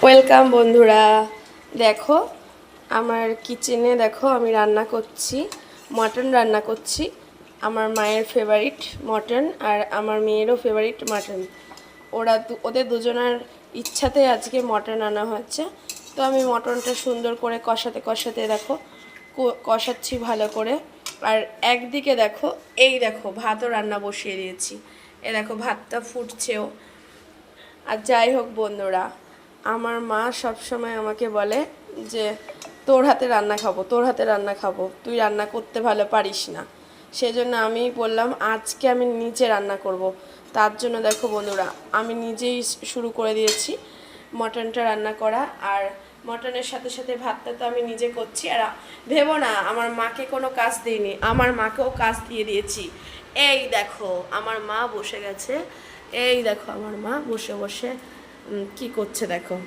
Welcome বন্ধুরা। দেখো আমার কিচেনে, দেখো আমি রান্না করছি, মটন রান্না করছি। আমার মায়ের ফেভারিট মটন আর আমার মেয়েরও ফেভারিট মটন। ওদের দুজনের ইচ্ছাতে আজকে মটন আনা হচ্ছে। তো আমি মটনটা সুন্দর করে কষাতে কষাতে দেখো কষাচ্ছি ভালো করে। আর একদিকে দেখো, এই দেখো ভাতও রান্না বসিয়ে দিয়েছি। এ দেখো ভাতটা ফুটছেও। আর যাই হোক বন্ধুরা, আমার মা সবসময় আমাকে বলে যে তোর হাতে রান্না খাবো, তোর হাতে রান্না খাবো, তুই রান্না করতে ভালো পারিস না। সেজন্য আমি বললাম আজকে আমি নিজে রান্না করব। তার জন্য দেখো বন্ধুরা, আমি নিজেই শুরু করে দিয়েছি মটনটা রান্না করা। আর মটনের সাথে সাথে ভাতটা তো আমি নিজে করছি। আর ভেবো না আমার মাকে কোনো কাজ দিইনি, আমার মাকেও কাজ দিয়ে দিয়েছি। এই দেখো আমার মা বসে গেছে, এই দেখো আমার মা বসে বসে কি করছে দেখো।